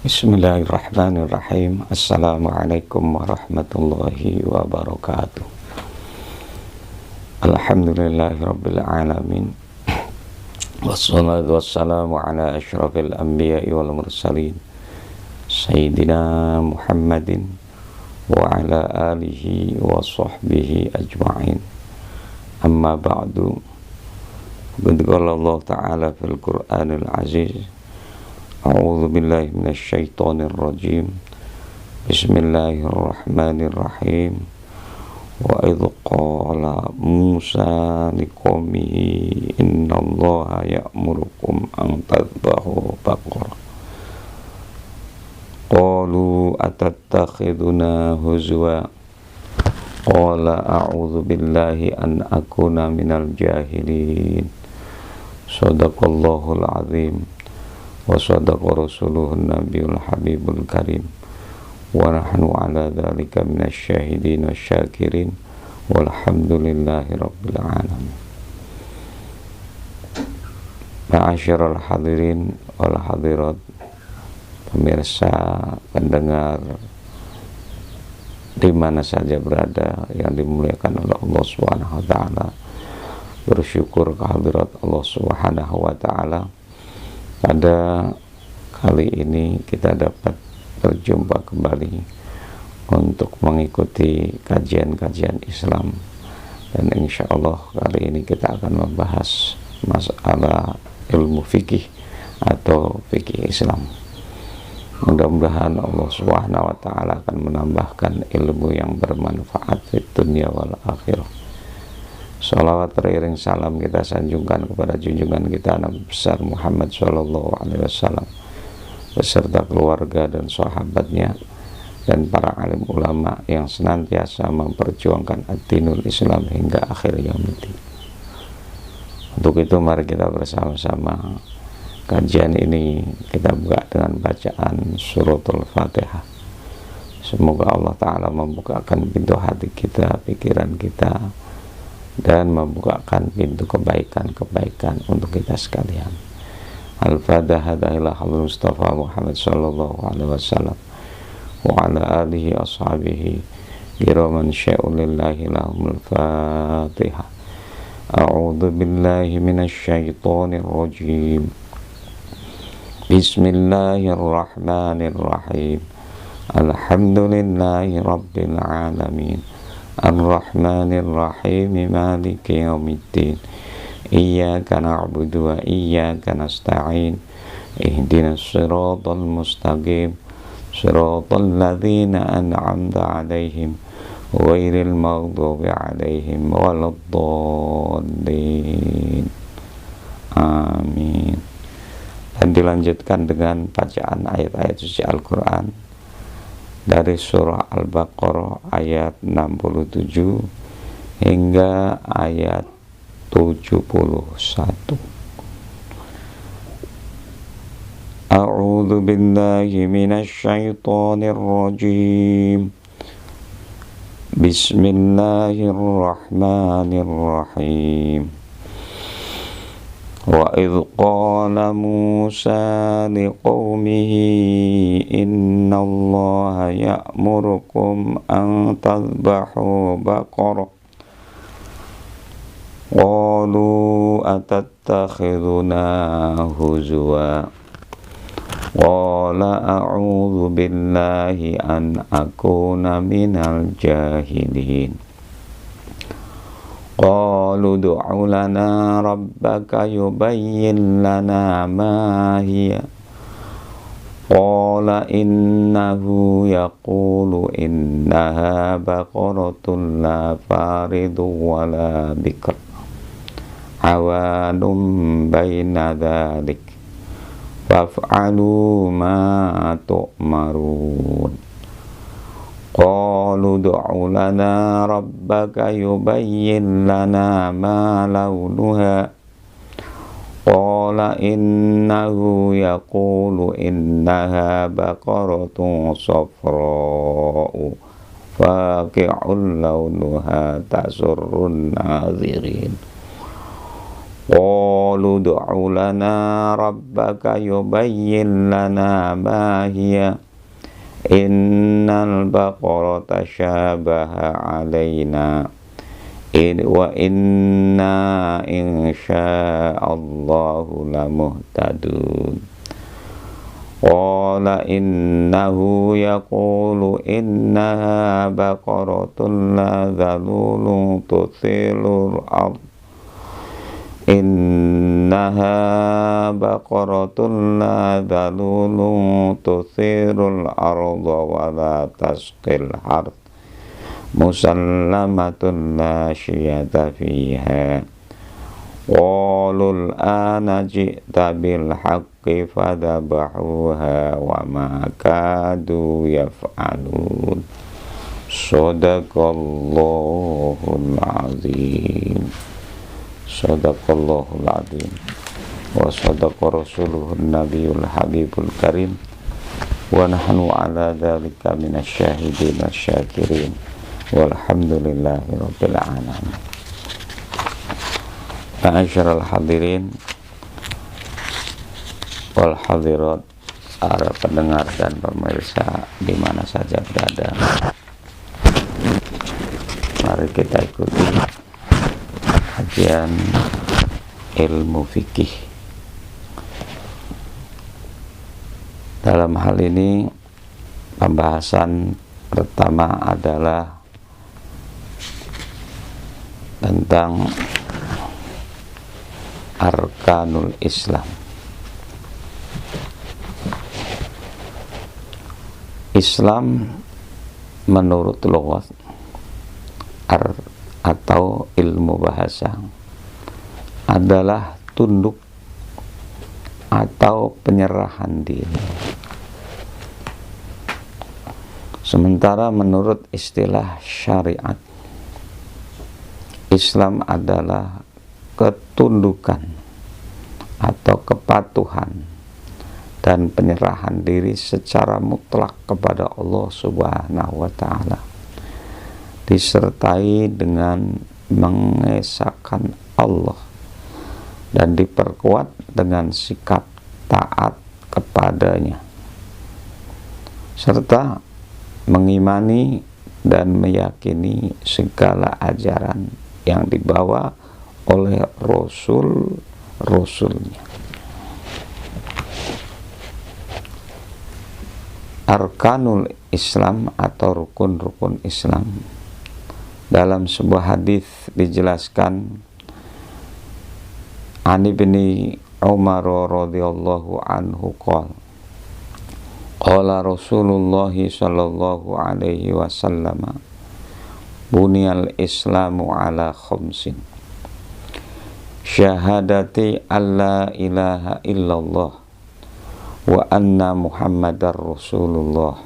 Bismillahirrahmanirrahim. Assalamualaikum warahmatullahi wabarakatuh. Alhamdulillahirabbil alamin. Wassalatu wassalamu ala asyrafil anbiya'i wal mursalin Sayyidina Muhammadin wa ala alihi wa sahbihi ajma'in. Amma ba'du. Qala Allah Ta'ala fil Qur'anil Aziz. A'udzu billahi minasyaitonir rajim. Bismillahirrahmanirrahim. Wa idh qala Musa liqaumihi innallaha ya'murukum an tadhbahu baqarah. Qalu atattakhiduna huzwa. Qala a'udzu billahi an akuna minal jahilin. Shadaqallahul azim. Wa sadaqa rasuluhun nabiyul habibul karim. Wa nahnu ala dhalika minasyahidin wasyakirin. Walhamdulillahi rabbil alamin. Ma'asyiral hadirin wal hadirat, pemirsa, pendengar di mana saja berada yang dimuliakan oleh Allah Subhanahu wa taala. Bersyukur kehadirat Allah Subhanahu wa taala. Pada kali ini kita dapat berjumpa kembali untuk mengikuti kajian-kajian Islam, dan insya Allah kali ini kita akan membahas masalah ilmu fikih atau fikih Islam. Mudah-mudahan Allah Subhanahu wa taala akan menambahkan ilmu yang bermanfaat di dunia wal akhirah. Salawat teriring salam kita sanjungkan kepada junjungan kita Nabi besar Muhammad SAW beserta keluarga dan sahabatnya dan para alim ulama yang senantiasa memperjuangkan ad-dinul Islam hingga akhir yaumil. Untuk itu mari kita bersama-sama kajian ini kita buka dengan bacaan suratul Fatihah. Semoga Allah Ta'ala membukakan pintu hati kita, pikiran kita, dan membukakan pintu kebaikan-kebaikan untuk kita sekalian. Al-Fatihah ila hadratil Mustafa Muhammad sallallahu alaihi wasallam wa ala alihi ashabihi kiraman syai'ulillahi lahumul Fatihah. A'udzu billahi minasy syaithanir rajim. Bismillahirrahmanirrahim. Alhamdulillahi rabbil alamin. Ar-Rahmanir-Rahim, Maliki yaumiddin. Iyyaka na'budu wa iyyaka nasta'in. Ihdinas siratal mustaqim. Siratal ladzina an'amta 'alaihim ghairil maghdubi 'alaihim waladdallin. Amin. Dan dilanjutkan dengan bacaan ayat-ayat suci Al-Qur'an dari surah Al-Baqarah ayat 67 hingga ayat 71. A'udzu billahi minasy syaithanir rajim. Bismillahirrahmanirrahim. Wa idh qala Musa liqaumihi innallaha ya'murukum an tadhbahu baqarah. Qalu atattakhiduna huzwa. Qala a'udzu billahi an akuna minal jahilin. Qalu du'u lana rabbaka yubayyin lana ma hiya. Qala innahu yaqulu innaha baqaratun la faridu wa la bikr awanum baina dhalik faf'alu ma tu'marun. Qalu du'u lana rabbaka yubayyin lana ma launuha. Qala innahu yaqulu innaha baqaratun safra'u faqi'un launuha tasurrun nazirin. qalu du'u lana rabbaka yubayyin lana ma hiya innal baqarata syabaha alaina wa inna insya'allahu lamuhtadun. Qala innahu yaqulu innaha baqaratun la dhalulun tuthilul ard innaha baqaratun la dhalulun tuthirul arda wa la tasqil harth musallamatun la syiyata fiha. Qalul ana ji'ta bil haqqi fadhabahuha wa ma kadu yaf'alun. Sadaqallahul azim. Sadaqallahul azim. Wa sadaqa rasuluhun nabiyul habibul karim. Wa nahnu ala dhalika minasyahidin wasyakirin. Walhamdulillahi rabbil alamin. Ma'asyiral hadirin wal hadirat, para pendengar dan pemirsa di mana saja berada, mari kita ikuti kajian ilmu fikih. Dalam hal ini pembahasan pertama adalah tentang arkanul Islam. Islam menurut lughat atau ilmu bahasa adalah tunduk atau penyerahan diri. Sementara menurut istilah syariat, Islam adalah ketundukan atau kepatuhan dan penyerahan diri secara mutlak kepada Allah Subhanahu wa ta'ala, disertai dengan mengesahkan Allah dan diperkuat dengan sikap taat kepadanya, serta mengimani dan meyakini segala ajaran yang dibawa oleh rasulnya. Arkanul Islam atau rukun-rukun Islam, dalam sebuah hadis dijelaskan, Ani bin Umar radhiyallahu anhu qala Rasulullah sallallahu alaihi wasallam, buniyal islamu ala khamsin, syahadati alla ilaha illallah wa anna muhammadar rasulullah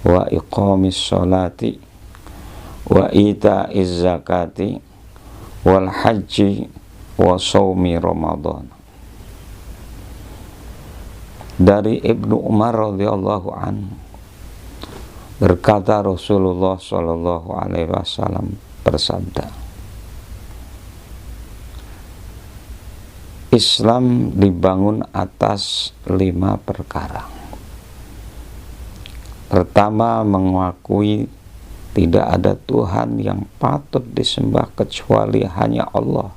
wa iqamis sholati wa ita'iz zakati wal haji wa shaumi ramadan. Dari Ibnu Umar radhiyallahu anhu berkata, Rasulullah sallallahu alaihi wasallam bersabda, Islam dibangun atas 5 perkara. Pertama, mengakui tidak ada Tuhan yang patut disembah kecuali hanya Allah,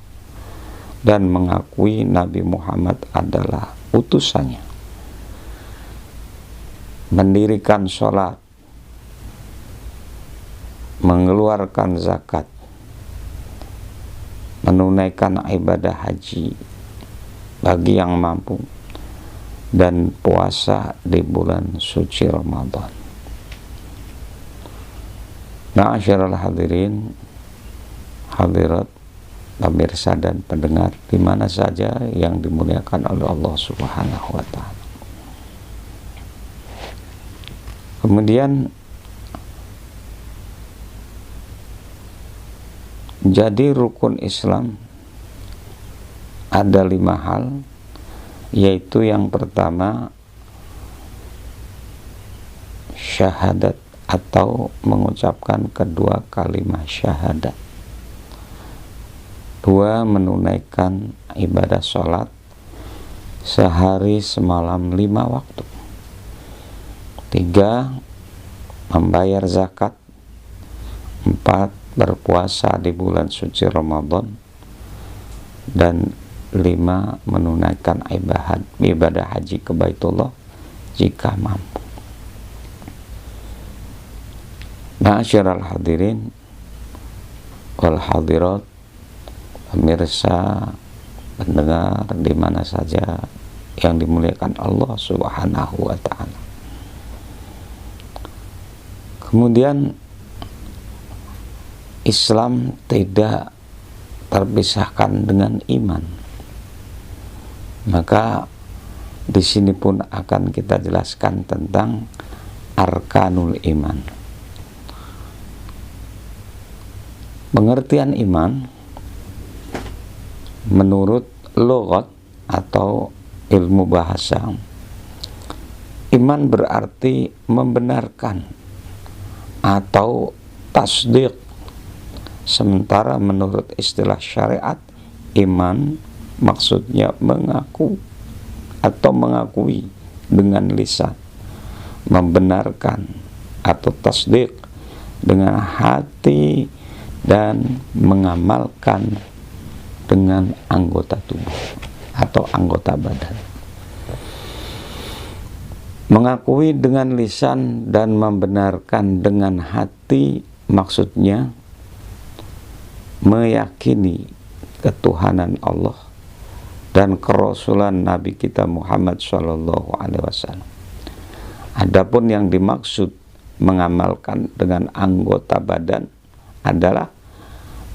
dan mengakui Nabi Muhammad adalah utusannya. Mendirikan sholat, mengeluarkan zakat, menunaikan ibadah haji bagi yang mampu, dan puasa di bulan suci Ramadan. Ma'asyiral hadirin, hadirat, pemirsa dan pendengar di mana saja yang dimuliakan oleh Allah Subhanahu wa ta'ala. Kemudian jadi rukun Islam ada 5 hal, yaitu yang pertama syahadat atau mengucapkan kedua kalimat syahadat. 2. Menunaikan ibadah sholat sehari semalam 5 waktu. 3. Membayar zakat. 4. Berpuasa di bulan suci Ramadan. Dan 5. Menunaikan ibadah haji ke Baitullah jika mampu. Ma'asyiral hadirin wal hadirat, pemirsa, pendengar di mana saja yang dimuliakan Allah Subhanahu wa ta'ala. Kemudian Islam tidak terpisahkan dengan iman. Maka di sini pun akan kita jelaskan tentang arkanul iman. Pengertian iman menurut lughat atau ilmu bahasa, iman berarti membenarkan atau tasdik. Sementara menurut istilah syariat, iman maksudnya mengaku atau mengakui dengan lisan, membenarkan atau tasdik dengan hati, dan mengamalkan dengan anggota tubuh atau anggota badan. Mengakui dengan lisan dan membenarkan dengan hati maksudnya meyakini ketuhanan Allah dan kerasulan Nabi kita Muhammad SAW. Adapun yang dimaksud mengamalkan dengan anggota badan adalah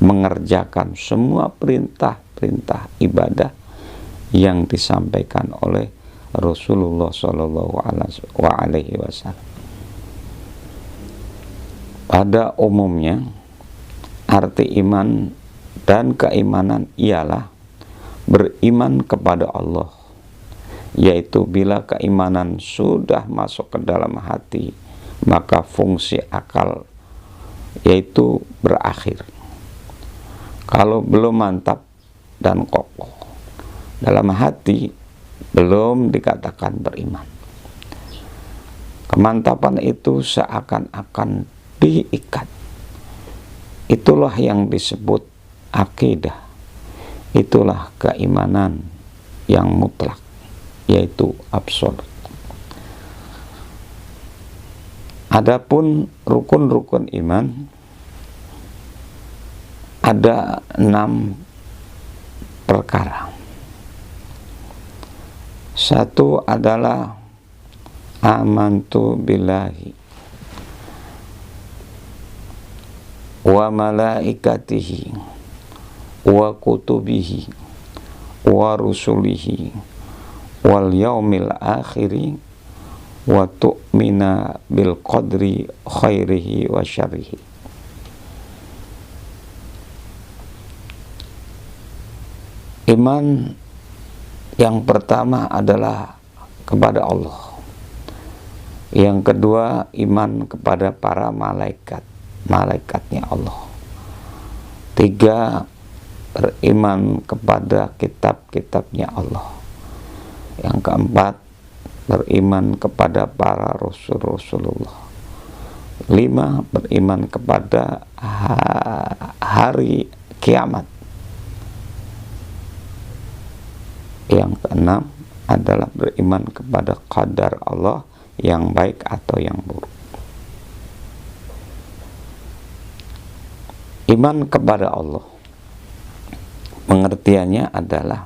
mengerjakan semua perintah-perintah ibadah yang disampaikan oleh Rasulullah SAW. Pada umumnya, arti iman dan keimanan ialah beriman kepada Allah, yaitu bila keimanan sudah masuk ke dalam hati, maka fungsi akal yaitu berakhir. Kalau belum mantap dan kokoh dalam hati, belum dikatakan beriman. Kemantapan itu seakan-akan diikat. Itulah yang disebut akidah. Itulah keimanan yang mutlak, yaitu absolut. Adapun rukun-rukun iman ada 6 perkara. 1 adalah amantu billahi wa malaikatihi wa kutubihi wa rusulihi wal yaumil akhiri wa tu'mina bil qadri khairihi wa syarrihi. Iman yang pertama adalah kepada Allah. Yang kedua, iman kepada para malaikatnya Allah. 3, beriman kepada kitab-kitabnya Allah. Yang keempat, beriman kepada para Rasulullah. 5, beriman kepada hari kiamat. Yang keenam adalah beriman kepada qadar Allah yang baik atau yang buruk. Iman kepada Allah pengertiannya adalah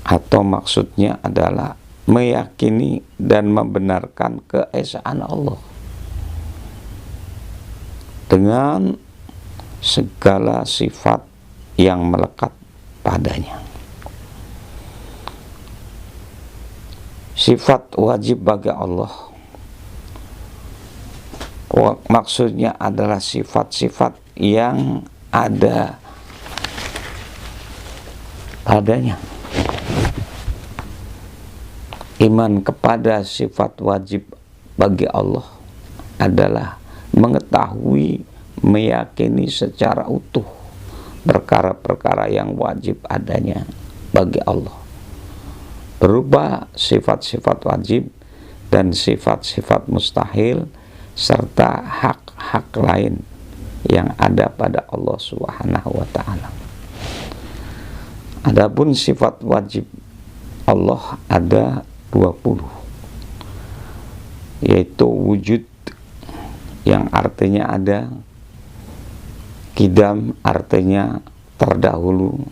atau maksudnya adalah meyakini dan membenarkan keesaan Allah dengan segala sifat yang melekat padanya. Sifat wajib bagi Allah maksudnya adalah sifat-sifat yang ada padanya. Iman kepada sifat wajib bagi Allah adalah mengetahui, meyakini secara utuh perkara-perkara yang wajib adanya bagi Allah, berupa sifat-sifat wajib dan sifat-sifat mustahil serta hak-hak lain yang ada pada Allah Subhanahu wa ta'ala. Adapun sifat wajib Allah ada 20, yaitu wujud yang artinya ada, kidam artinya terdahulu,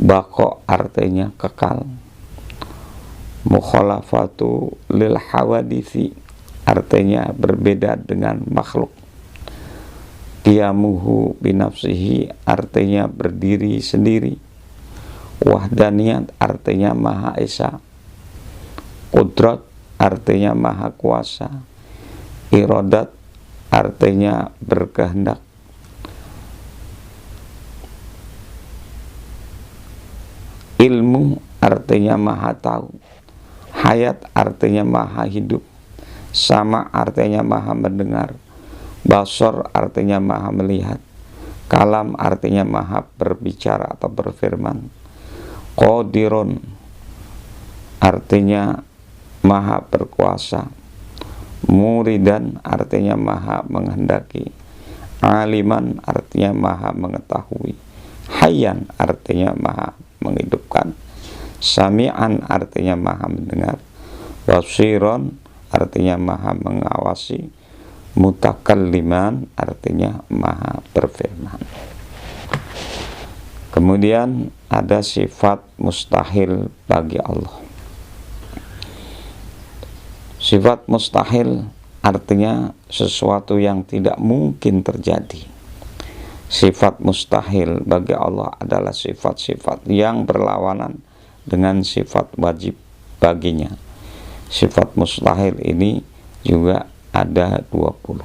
baqo artinya kekal, mukhalafatu lil hawadisi artinya berbeda dengan makhluk, qiyamuhu binafsihi artinya berdiri sendiri, wahdaniyat artinya maha esa, qudrat artinya maha kuasa, iradat artinya berkehendak, ilmu artinya maha tahu, hayat artinya maha hidup, sama artinya maha mendengar, basor artinya maha melihat, kalam artinya maha berbicara atau berfirman, qadirun artinya maha berkuasa, muridan artinya maha menghendaki, aliman artinya maha mengetahui, hayyan artinya maha menghidupkan, sami'an artinya maha mendengar, basiron artinya maha mengawasi, mutakalliman artinya maha berfirman. Kemudian ada sifat mustahil bagi Allah. Sifat mustahil artinya sesuatu yang tidak mungkin terjadi. Sifat mustahil bagi Allah adalah sifat-sifat yang berlawanan dengan sifat wajib baginya. Sifat mustahil ini juga ada 20.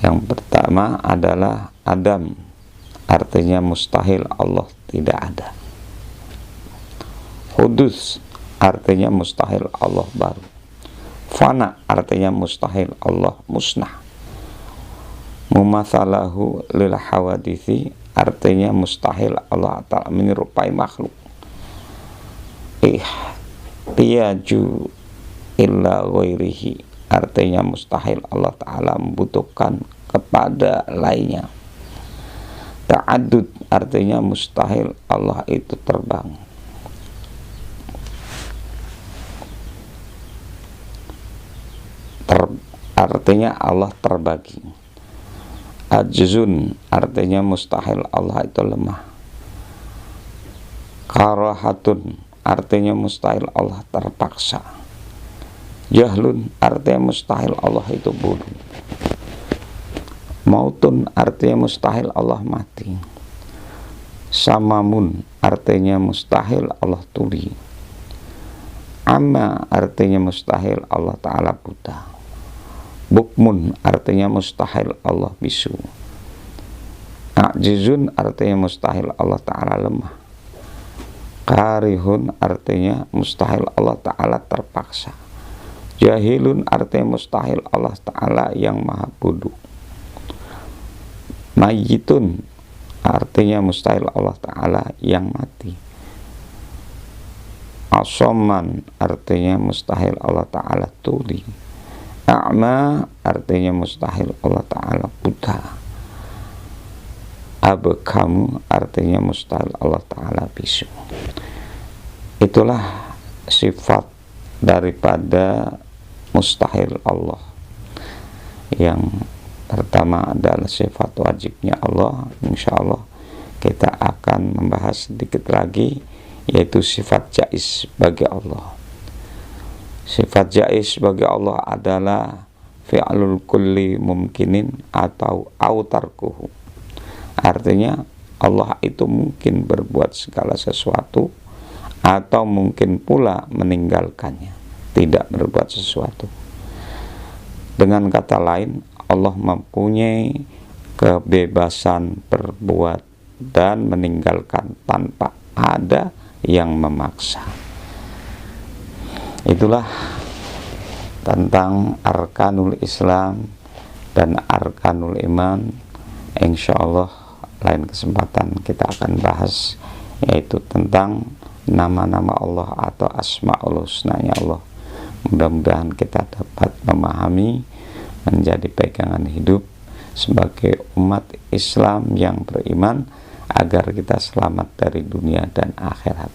Yang pertama adalah adam, artinya mustahil Allah tidak ada. Hudus artinya mustahil Allah baru. Fana artinya mustahil Allah musnah. Mumatsalahu lil hawadisi artinya mustahil Allah Ta'ala menyerupai makhluk. Ihtiyaju illa ghairihi artinya mustahil Allah Ta'ala membutuhkan kepada lainnya. Ta'addud artinya mustahil Allah itu terbang. Artinya Allah terbagi. Ajzun artinya mustahil Allah itu lemah. Karahatun artinya mustahil Allah terpaksa. Jahlun artinya mustahil Allah itu bodoh. Mautun artinya mustahil Allah mati. Samamun artinya mustahil Allah tuli. Amma artinya mustahil Allah Ta'ala buta. Bukmun artinya mustahil Allah bisu. A'jizun artinya mustahil Allah Ta'ala lemah. Karihun artinya mustahil Allah Ta'ala terpaksa. Jahilun artinya mustahil Allah Ta'ala yang maha bodoh. Mayyitun artinya mustahil Allah Ta'ala yang mati. Asoman artinya mustahil Allah Ta'ala tuli. A'ma artinya mustahil Allah Ta'ala buta. Abkamu artinya mustahil Allah Ta'ala bisu. Itulah sifat daripada mustahil Allah. Yang pertama adalah sifat wajibnya Allah. Insya Allah kita akan membahas sedikit lagi, yaitu sifat jaiz bagi Allah. Sifat jaiz bagi Allah adalah fi'lul kulli mumkinin atau autarkuhu. Artinya Allah itu mungkin berbuat segala sesuatu atau mungkin pula meninggalkannya, tidak berbuat sesuatu. Dengan kata lain, Allah mempunyai kebebasan berbuat dan meninggalkan tanpa ada yang memaksa. Itulah tentang arkanul Islam dan arkanul iman. Insya Allah lain kesempatan kita akan bahas, yaitu tentang nama-nama Allah atau asmaul husnanya Allah. Mudah-mudahan kita dapat memahami, menjadi pegangan hidup sebagai umat Islam yang beriman, agar kita selamat dari dunia dan akhirat.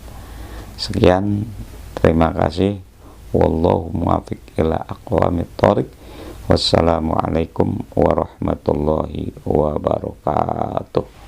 Sekian, terima kasih. Wallahu muwaffiq ila aqwamit thoriq. Wassalamualaikum warahmatullahi wabarakatuh.